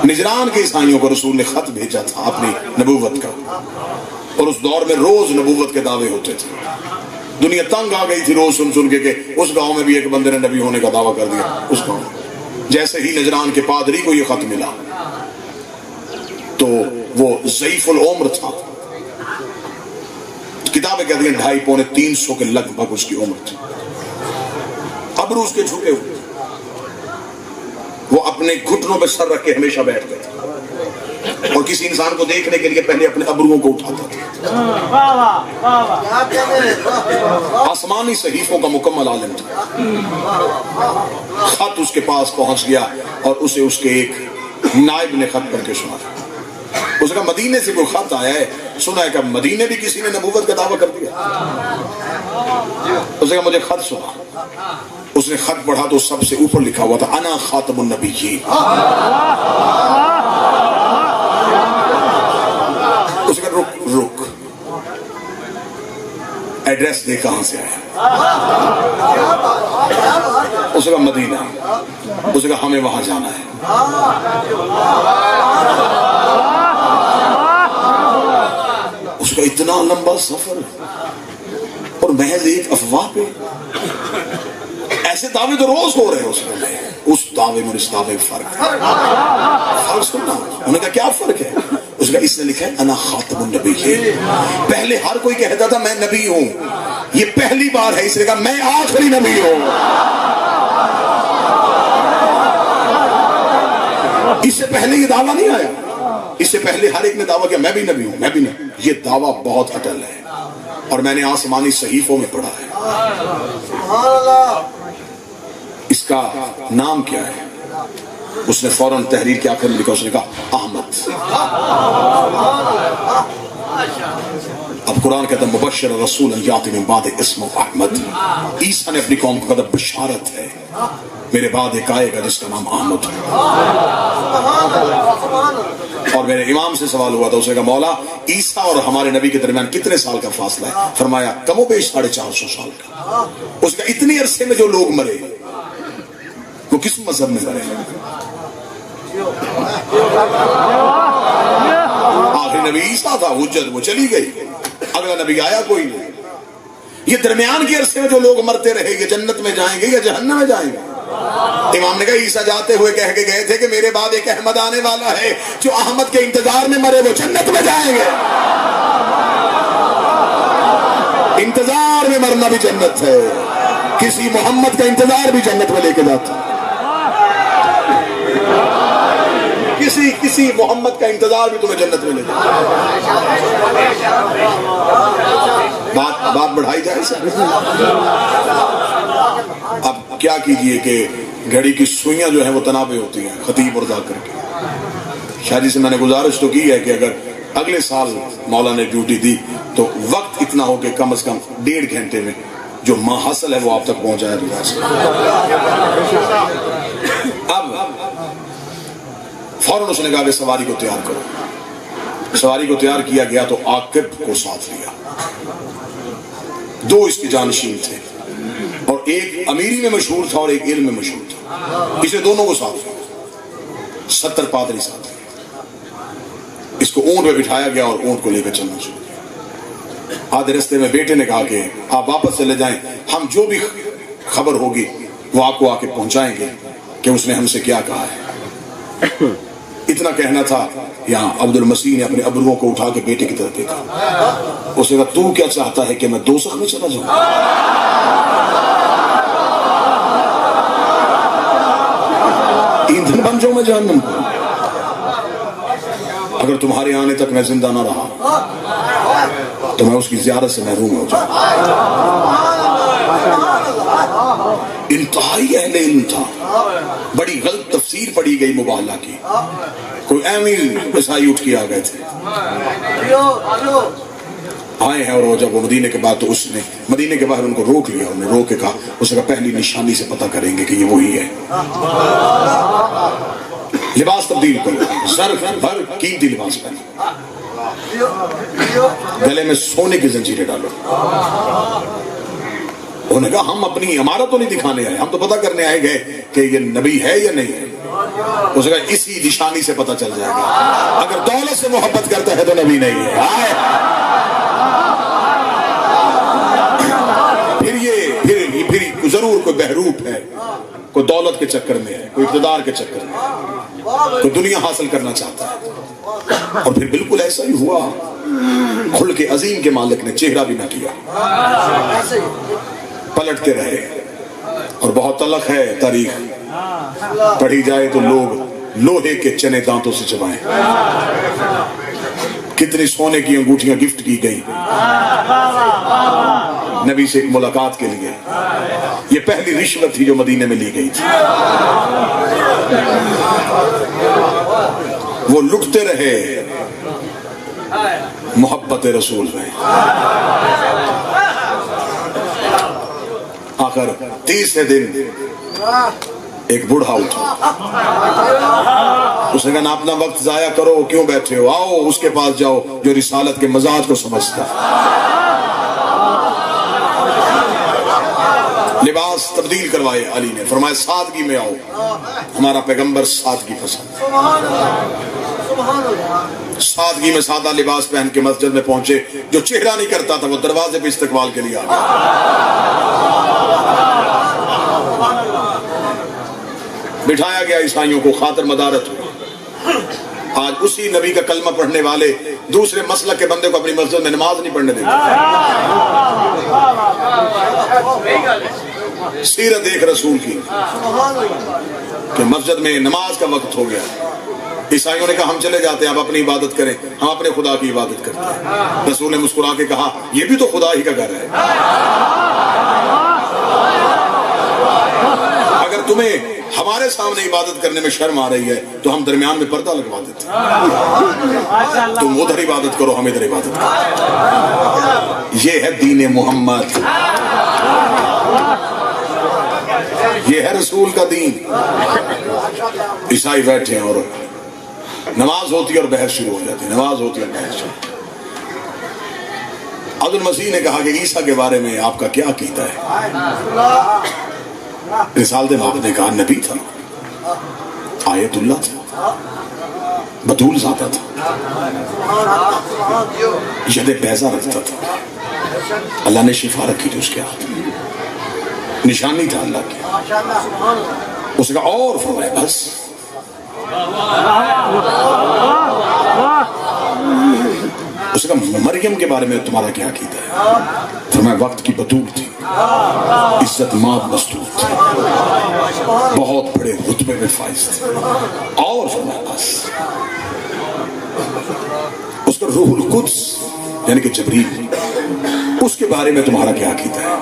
نجران کے عیسائیوں کو رسول نے خط بھیجا تھا اپنی نبوت کا، اور اس دور میں روز نبوت کے دعوے ہوتے تھے. دنیا تنگ آ گئی تھی روز سن سن کے کہ اس گاؤں میں بھی ایک بندے نے نبی ہونے کا دعویٰ کر دیا. اس گاؤں میں جیسے ہی نجران کے پادری کو یہ خط ملا تو وہ ضعیف العمر تھا. کتابیں کہتی ہیں 250-300 کے لگ بھگ اس کی عمر تھی. ابرو اس کے جھکے ہوئے، وہ اپنے گھٹنوں پہ سر رکھ کے ہمیشہ بیٹھ گئے تھے، اور کسی انسان کو دیکھنے کے لیے پہلے اپنے ابروؤں کو اٹھاتا تھا. آسمانی صحیفوں کا مکمل عالم تھا. خط اس کے پاس پہنچ گیا اور اسے اس کے ایک نائب نے خط کر کے سنا. اس نے کہا مدینے سے کوئی خط آیا ہے، سنا ہے کہ مدینے بھی کسی نے نبوت کا دعویٰ کر دیا. اس نے کہا مجھے خط سنا. اس نے خط پڑھا تو سب سے اوپر لکھا ہوا تھا انا خاتم النبیین. اس نے کہا رک ایڈریس دے کہاں سے آیا. اس نے کہا مدینہ. اس نے کہا ہمیں وہاں جانا ہے. اس کا اتنا لمبا سفر اور محض ایک افواہ پہ. ایسے دعوے تو روز ہو رہے ہیں. اس دعوے میں اس دعوے میں فرق سننا. انہوں نے کہا کیا فرق ہے؟ اس کا اس نے لکھا ہے انا خاتم النبیین. پہلے ہر کوئی کہتا تھا میں نبی ہوں، یہ پہلی بار ہے اس نے کہا میں آخری نبی ہوں. اس سے پہلے یہ دعویٰ نہیں آیا. اس سے پہلے ہر ایک نے دعویٰ کیا میں بھی نبی ہوں، میں بھی نہیں. یہ دعویٰ بہت اٹل ہے اور میں نے آسمانی صحیفوں میں پڑھا ہے. اس کا نام کیا ہے؟ اس نے فوراً تحریر کے آخر میں لکھا. اس نے کہا احمد. اب قرآن کہتا ہے مبشر رسول یاتی من بعد اسمہ احمد. عیسیٰ نے اپنی قوم کو کہا بشارت ہے میرے بعد ایک آئے گا جس کا نام احمد ہے. اور میرے امام سے سوال ہوا تھا. اس نے کہا مولا عیسیٰ اور ہمارے نبی کے درمیان کتنے سال کا فاصلہ ہے؟ فرمایا کم و بیش 450 سال کا. اس کا اتنی عرصے میں جو لوگ مرے وہ کس مذہب میں مرے؟ آخری نبی عیسیٰ تھا، حجت وہ چلی گئی، اگلا نبی آیا کوئی نہیں. یہ درمیان کے عرصے میں جو لوگ مرتے رہے یہ جنت میں جائیں گے یا جہنم میں جائیں گے؟ امام نے کہا عیسیٰ جاتے ہوئے کہہ کے گئے تھے کہ میرے بعد ایک احمد آنے والا ہے، جو احمد کے انتظار میں مرے وہ جنت میں جائیں گے. انتظار میں مرنا بھی جنت ہے. کسی محمد کا انتظار بھی جنت میں لے کے جاتا. کسی محمد کا انتظار بھی تمہیں جنت میں لے جاتا. بات بڑھائی جائے سر. اب کیا کیجئے کہ گھڑی کی سوئیاں جو ہیں وہ تنابے ہوتی ہیں خطیب اور ذاکر کی. شاہ جی سے میں نے گزارش تو کی ہے کہ اگر اگلے سال مولا نے ڈیوٹی دی تو وقت اتنا ہو کہ کم از کم 1.5 گھنٹے میں جو ماحصل ہے وہ آپ تک پہنچایا جا سکے. اب فوراً اس نے کہا کہ سواری کو تیار کرو. سواری کو تیار کیا گیا تو عاقب کو ساتھ لیا. 2 اس کے جانشین تھے اور ایک امیری میں مشہور تھا اور ایک علم میں مشہور تھا. اسے دونوں کو ساتھ لیا. 70 پادری ساتھ لیا. اس کو اونٹ پہ بٹھایا گیا اور اونٹ کو لے کر چلنا شروع کیا. آدھے رستے میں بیٹے نے کہا کہ آپ واپس چلے جائیں، ہم جو بھی خبر ہوگی وہ آپ کو آ کے پہنچائیں گے کہ اس نے ہم سے کیا کہا ہے. اتنا کہنا تھا یہاں عبد المسیح نے اپنے ابروؤں کو اٹھا کے بیٹے کی طرف دیکھا. اس نے کہا تو کیا چاہتا ہے کہ میں دوزخ میں چلا جاؤں؟ ایندھن بن جاؤں میں جہنم کو؟ اگر تمہارے آنے تک میں زندہ نہ رہا تو میں اس کی زیارت سے محروم ہو جاؤں. انتہائی اہل علم تھا. بڑی غلط تفسیر پڑھی گئی مبالغہ کی. کوئی اہم عیسائی اٹھ کے آ گئے تھے، آئے ہیں، اور وہ جب وہ مدینے کے بعد تو اس نے مدینے کے باہر ان کو روک لیا. انہوں نے روک کے کہا، اس نے کہا پہلی نشانی سے پتہ کریں گے کہ یہ وہی ہے. لباس تبدیل کرو، زر بھر قیمتی لباس پہنو، گلے میں سونے کی زنجیریں ڈالو. انہوں نے کہا ہم اپنی عمارت تو نہیں دکھانے آئے، ہم تو پتہ کرنے آئے گئے کہ یہ نبی ہے یا نہیں ہے. اس کا اسی نشانی سے پتہ چل جائے گا. اگر دولت سے محبت کرتا ہے تو نبی نہیں ہے. پھر ضرور کوئی بہروپ ہے, کوئی دولت کے چکر میں ہے, کوئی اقتدار کے چکر میں ہے, کوئی دنیا حاصل کرنا چاہتا ہے. اور پھر بالکل ایسا ہی ہوا. خلق عظیم کے مالک نے چہرہ بھی نہ کیا, پلٹتے رہے. اور بہت تلخ ہے تاریخ, پڑھی جائے تو لوگ لوہے کے چنے دانتوں سے چبائیں. کتنی سونے کی انگوٹھیاں گفٹ کی گئی نبی سے ایک ملاقات کے لیے. یہ پہلی رشوت تھی جو مدینے میں لی گئی تھی. وہ لٹتے رہے محبت رسول میں. آخر تیسرے دن ایک بوڑھا اٹھا. اس نے کہا نہ اپنا وقت ضائع کرو, کیوں بیٹھے ہو, آؤ اس کے پاس جاؤ جو رسالت کے مزاج کو سمجھتا ہے. لباس تبدیل کروائے علی نے, فرمایا سادگی میں آؤ, ہمارا پیغمبر سادگی پسند. سادگی میں سادہ لباس پہن کے مسجد میں پہنچے. جو چہرہ نہیں کرتا تھا وہ دروازے پہ استقبال کے لیے آ گیا. بٹھایا گیا عیسائیوں کو, خاطر مدارت ہوئی. آج اسی نبی کا کلمہ پڑھنے والے دوسرے مسلک کے بندے کو اپنی مسجد میں نماز نہیں پڑھنے دیتے. سیرت دیکھ رسول کی کہ مسجد میں نماز کا وقت ہو گیا. عیسائیوں نے کہا ہم چلے جاتے ہیں, آپ اپنی عبادت کریں, ہم اپنے خدا کی عبادت کرتے ہیں. رسول نے مسکرا کے کہا یہ بھی تو خدا ہی کا گھر ہے. اگر تمہیں ہمارے سامنے عبادت کرنے میں شرم آ رہی ہے تو ہم درمیان میں پردہ لگوا دیتے ہیں. تم ادھر عبادت کرو, ہم ادھر عبادت کرو. یہ ہے دین محمد, یہ ہے رسول کا دین. عیسائی بیٹھے ہیں اور نماز ہوتی ہے اور بحث شروع ہو جاتی ہے. نماز ہوتی ہے اور بحث شروع. عبد المسیح نے کہا کہ عیسیٰ کے بارے میں آپ کا کیا عقیدہ ہے؟ رسالت باپ نے کہا نبی تھا, آیت اللہ تھا, بطول ذاتہ تھا, ید بیضا رکھتا تھا, اللہ نے شفا رکھی تھی اس کے ہاتھ میں, نشانی تھا اللہ کی. اس کا اور فرمایا بس. اس کا مریم کے بارے میں تمہارا کیا عقیدہ ہے؟ فرمایا وقت کی بطول تھی, عزت ماد مستور تھی, بہت بڑے رتبے میں فائز تھی. اور فرمایا بس. اس کا روح القدس یعنی کہ جبریل, اس کے بارے میں تمہارا کیا عقیدہ ہے؟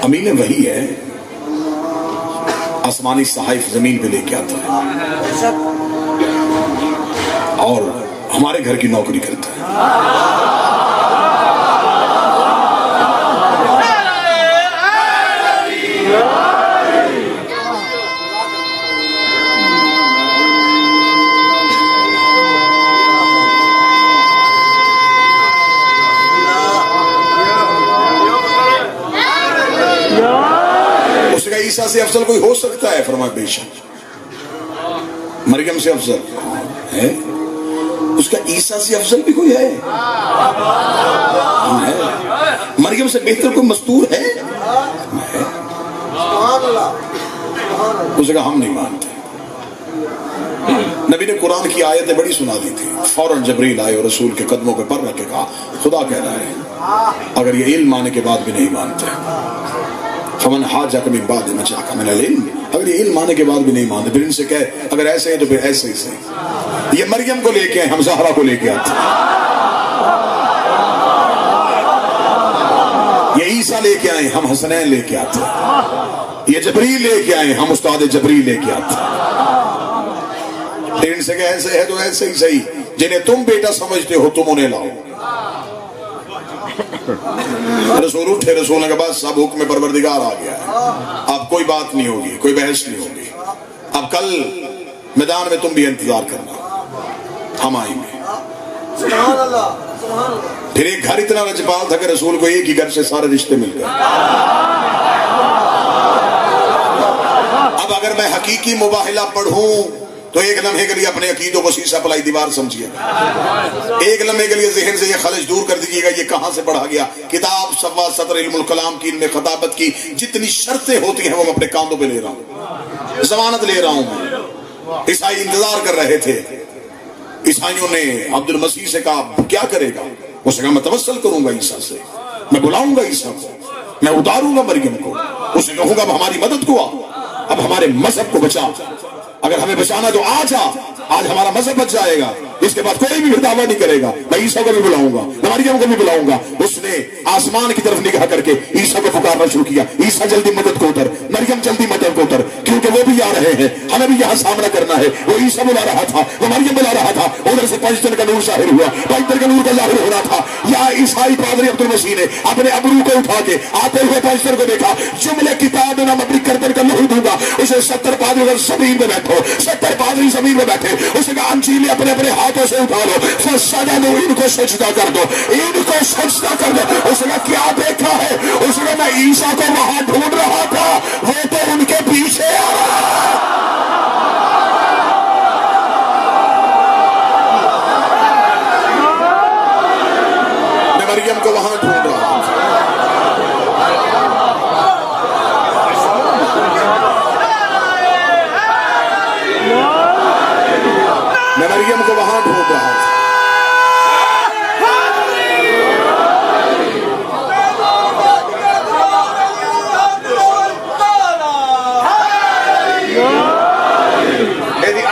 امین وحی ہے, آسمانی صحائف زمین پہ لے کے آتا ہے اور ہمارے گھر کی نوکری کرتا ہے. اس کا عیسیٰ سے افضل کوئی ہو سکتا ہے؟ فرمایا بے شک. مریم سے افضل ہے؟ اس کا عیسیٰ سے افضل بھی کوئی ہے؟ مریم سے بہتر کوئی مستور ہے؟ اس کا ہم نہیں مانتے. نبی نے قرآن کی آیتیں بڑی سنا دی تھی. فوراً جبریل آئے اور رسول کے قدموں پہ پر رکھ کے کہا خدا کہہ رہا ہے. اگر یہ علم آنے کے بعد بھی نہیں مانتے, فمن حاجک من بعد ما جاءک من العلم, اگر یہ علم آنے کے بعد بھی نہیں مانتے پھر ان سے کہے اگر ایسے ہے تو پھر ایسے ہی صحیح. یہ مریم کو لے کے آئے, ہم زہرا کو لے کے آتے. یہ عیسیٰ لے کے آئے, ہم حسنین لے کے آتے. یہ جبریل لے کے آئے, ہم استاد جبریل لے کے آتے. پھر ان سے کہ ایسے ہے تو ایسے ہی صحیح. جنہیں تم بیٹا سمجھتے ہو تم انہیں لاؤ. رسول اٹھے, رسول نے کہا بس اب حکم پروردگار آ گیا ہے, اب کوئی بات نہیں ہوگی, کوئی بحث نہیں ہوگی. اب کل میدان میں تم بھی انتظار کرنا, ہم آئیں گے. پھر ایک گھر اتنا لجپال تھا کہ رسول کو ایک ہی گھر سے سارے رشتے مل گئے. اب اگر میں حقیقی مباہلہ پڑھوں تو ایک لمحے کے لیے اپنے عقیدوں کو سیسا پلائی دیوار سمجھیے گا، ایک لمحے کے لیے ذہن سے یہ خلش دور کر دیجیے گا یہ کہاں سے پڑھا گیا۔ کتاب سوا سطر علم الکلام کی، ان میں خطابت کی جتنی شرطیں ہوتی ہیں وہ میں اپنے کاندھوں پہ لے رہا ہوں، ضمانت لے رہا ہوں۔ عیسائی انتظار کر رہے تھے، عیسائیوں نے عبد المسیح سے کہا کیا کرے گا؟ اس نے کہا میں توسل کروں گا عیسیٰ سے، میں بلاؤں گا عیسیٰ کو، میں اتاروں گا مریم کو، اس نے کہوں گا اب ہماری مدد کو آ، اب ہمارے مذہب کو بچا، اگر ہمیں بچانا تو آج آج ہمارا مذہب بچ جائے گا، اس کے بعد کوئی بھی دعویٰ نہیں کرے گا، میں عیسیٰ کو بھی بلاؤں گا، مریم کو بھی بلاؤں گا۔ اس نے آسمان کی طرف نگاہ کر کے عیسیٰ کو پکارنا شروع کیا، عیسیٰ جلدی مدد کو اتر، مریم جلدی مدد کو اتر، کیونکہ وہ بھی آ رہے ہیں، ہمیں بھی یہاں سامنا کرنا ہے۔ وہ عیسیٰ بلا رہا تھا، وہ مریم بلا رہا تھا، ادھر سے پنجتن کا نور ظاہر ہوا، پنجتن کا نور کا ظاہر ہونا تھا۔ یا عیسائی پادری عبد المسیح نے اپنے ابرو کو اٹھا کے آتے ہوئے پنجتن کو دیکھا، جملے کتاب نام اپنی گردن کا لہو دوں گا، اسے 70 پادری زمین میں بیٹھو، 70 پادری زمین میں بیٹھے، اسے کہا انجیل اپنے اپنے ہاتھوں سے اٹھا لو، فسجدوا، ان کو سجدہ کر دو، ان کو سجدہ کر دو۔ اس نے کیا دیکھا ہے؟ اس نے میں عیسیٰ کو وہاں ڈھونڈ رہا تھا، وہ تو ان کے پیچھے آ رہا۔ میں مریم کو وہاں ڈھونڈ رہا تھا، میں مریم کو وہاں ڈھونڈ رہا تھا۔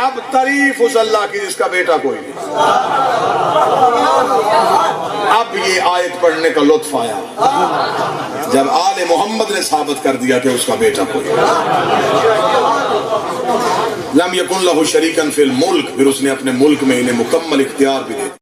اب تعریف اس اللہ کی جس کا بیٹا کوئی نہیں۔ اب یہ آیت پڑھنے کا لطف آیا جب آل محمد نے ثابت کر دیا کہ اس کا بیٹا کوئی لم یکن لہ شریکا فی الملک، پھر اس نے اپنے ملک میں انہیں مکمل اختیار بھی دیا۔